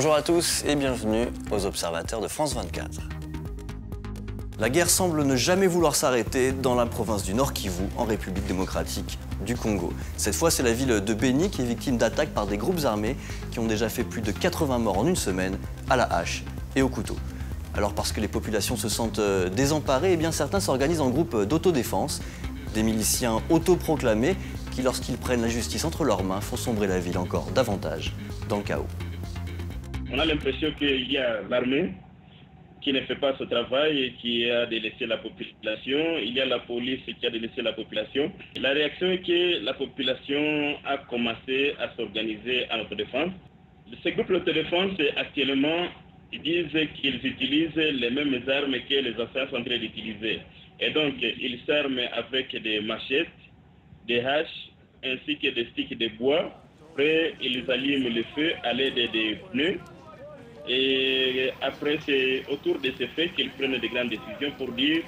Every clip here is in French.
Bonjour à tous et bienvenue aux Observateurs de France 24. La guerre semble ne jamais vouloir s'arrêter dans la province du Nord Kivu, en République démocratique du Congo. Cette fois, c'est la ville de Beni qui est victime d'attaques par des groupes armés qui ont déjà fait plus de 80 morts en une semaine, à la hache et au couteau. Alors parce que les populations se sentent désemparées, eh bien certains s'organisent en groupe d'autodéfense, des miliciens autoproclamés qui, lorsqu'ils prennent la justice entre leurs mains, font sombrer la ville encore davantage dans le chaos. On a l'impression qu'il y a l'armée qui ne fait pas ce travail et qui a délaissé la population. Il y a la police qui a délaissé la population. La réaction est que la population a commencé à s'organiser à notre défense. Ces groupes d'autodéfense, actuellement, ils disent qu'ils utilisent les mêmes armes que les anciens sont en train d'utiliser. Et donc, ils s'arment avec des machettes, des haches, ainsi que des sticks de bois. Après, ils allument le feu à l'aide des pneus. Et après, c'est autour de ces faits qu'ils prennent des grandes décisions pour dire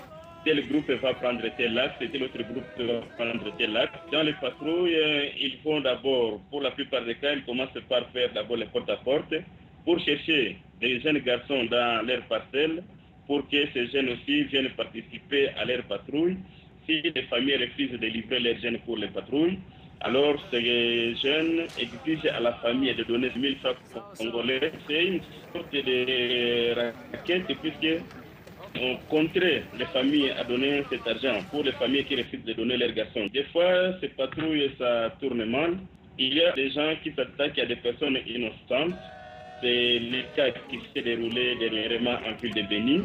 tel groupe va prendre tel axe et tel autre groupe va prendre tel axe. Dans les patrouilles, ils font d'abord, pour la plupart des cas, ils commencent par faire d'abord les porte-à-porte pour chercher des jeunes garçons dans leur parcelle pour que ces jeunes aussi viennent participer à leur patrouille. Si les familles refusent de livrer leurs jeunes pour les patrouilles, alors ces jeunes exigent à la famille de donner 1000 francs congolais. C'est une sorte de raquette puisque on contraint les familles à donner cet argent pour les familles qui refusent de donner leurs garçons. Des fois, ces patrouilles, ça tourne mal. Il y a des gens qui s'attaquent à des personnes innocentes. C'est le cas qui s'est déroulé dernièrement en ville de Beni,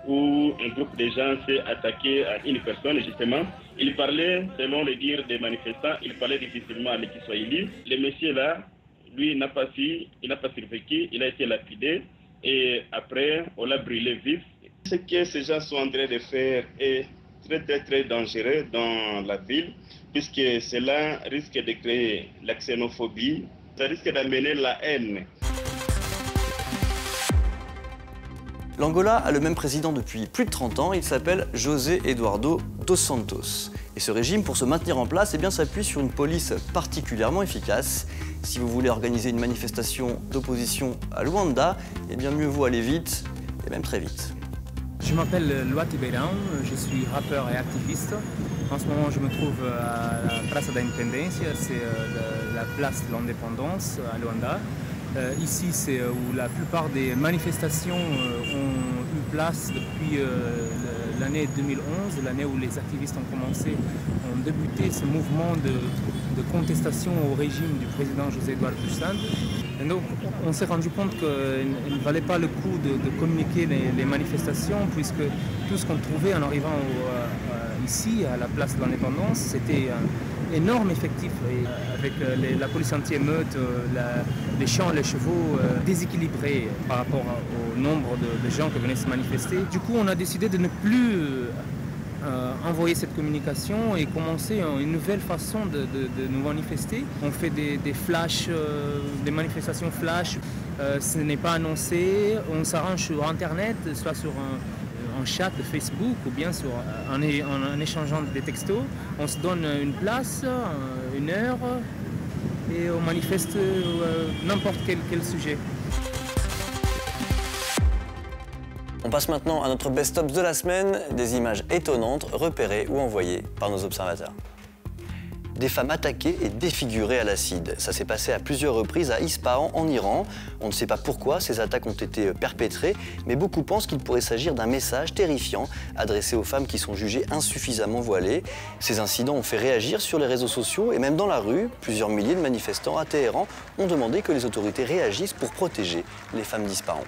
où un groupe de gens s'est attaqué à une personne, justement. Il parlait, selon les dires des manifestants, il parlait difficilement à l'Ikiswahili. Le monsieur là, lui, il n'a pas survécu, il a été lapidé et après, on l'a brûlé vif. Ce que ces gens sont en train de faire est très dangereux dans la ville, puisque cela risque de créer la xénophobie, ça risque d'amener la haine. L'Angola a le même président depuis plus de 30 ans, il s'appelle José Eduardo dos Santos. Et ce régime, pour se maintenir en place, s'appuie sur une police particulièrement efficace. Si vous voulez organiser une manifestation d'opposition à Luanda, eh bien mieux vaut aller vite, et même très vite. Je m'appelle Loati Beirão, je suis rappeur et activiste. En ce moment, je me trouve à la Praça da Independência, c'est la place de l'indépendance à Luanda. Ici, c'est où la plupart des manifestations ont eu place depuis l'année 2011, l'année où les activistes ont débuté ce mouvement de contestation au régime du président José Eduardo dos Santos. Et donc, on s'est rendu compte qu'il ne valait pas le coup de communiquer les manifestations, puisque tout ce qu'on trouvait en arrivant ici, à la place de l'indépendance, c'était un énorme effectif, avec la police anti-émeute, les champs, les chevaux déséquilibrés par rapport au nombre de gens qui venaient se manifester. Du coup, on a décidé de ne plus envoyer cette communication et commencer une nouvelle façon de nous manifester. On fait des flashs, des manifestations flash. Ce n'est pas annoncé, on s'arrange sur Internet, soit sur un chat de Facebook ou bien en échangeant des textos. On se donne une place, une heure et on manifeste n'importe quel sujet. On passe maintenant à notre best-of de la semaine, des images étonnantes repérées ou envoyées par nos observateurs. Des femmes attaquées et défigurées à l'acide. Ça s'est passé à plusieurs reprises à Ispahan, en Iran. On ne sait pas pourquoi ces attaques ont été perpétrées, mais beaucoup pensent qu'il pourrait s'agir d'un message terrifiant adressé aux femmes qui sont jugées insuffisamment voilées. Ces incidents ont fait réagir sur les réseaux sociaux et même dans la rue. Plusieurs milliers de manifestants à Téhéran ont demandé que les autorités réagissent pour protéger les femmes d'Ispahan.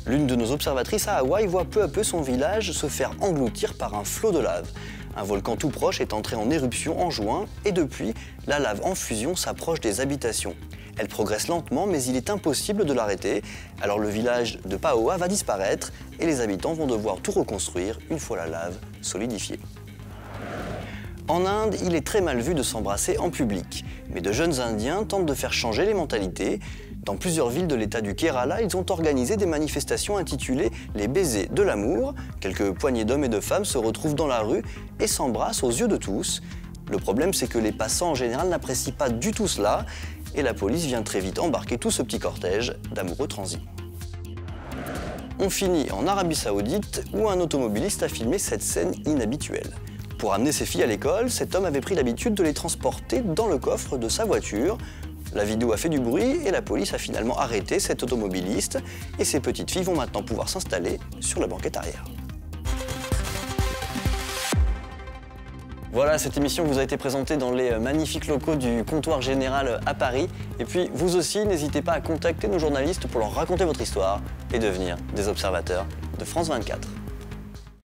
L'une de nos observatrices à Hawaï voit peu à peu son village se faire engloutir par un flot de lave. Un volcan tout proche est entré en éruption en juin et depuis, la lave en fusion s'approche des habitations. Elle progresse lentement, mais il est impossible de l'arrêter. Alors le village de Paoa va disparaître et les habitants vont devoir tout reconstruire une fois la lave solidifiée. En Inde, il est très mal vu de s'embrasser en public. Mais de jeunes Indiens tentent de faire changer les mentalités. Dans plusieurs villes de l'état du Kerala, ils ont organisé des manifestations intitulées « Les baisers de l'amour ». Quelques poignées d'hommes et de femmes se retrouvent dans la rue et s'embrassent aux yeux de tous. Le problème, c'est que les passants en général n'apprécient pas du tout cela. et la police vient très vite embarquer tout ce petit cortège d'amoureux transis. On finit en Arabie Saoudite où un automobiliste a filmé cette scène inhabituelle. Pour amener ses filles à l'école, cet homme avait pris l'habitude de les transporter dans le coffre de sa voiture. La vidéo a fait du bruit et la police a finalement arrêté cet automobiliste et ses petites filles vont maintenant pouvoir s'installer sur la banquette arrière. Voilà, cette émission vous a été présentée dans les magnifiques locaux du Comptoir Général à Paris. Et puis vous aussi, n'hésitez pas à contacter nos journalistes pour leur raconter votre histoire et devenir des observateurs de France 24.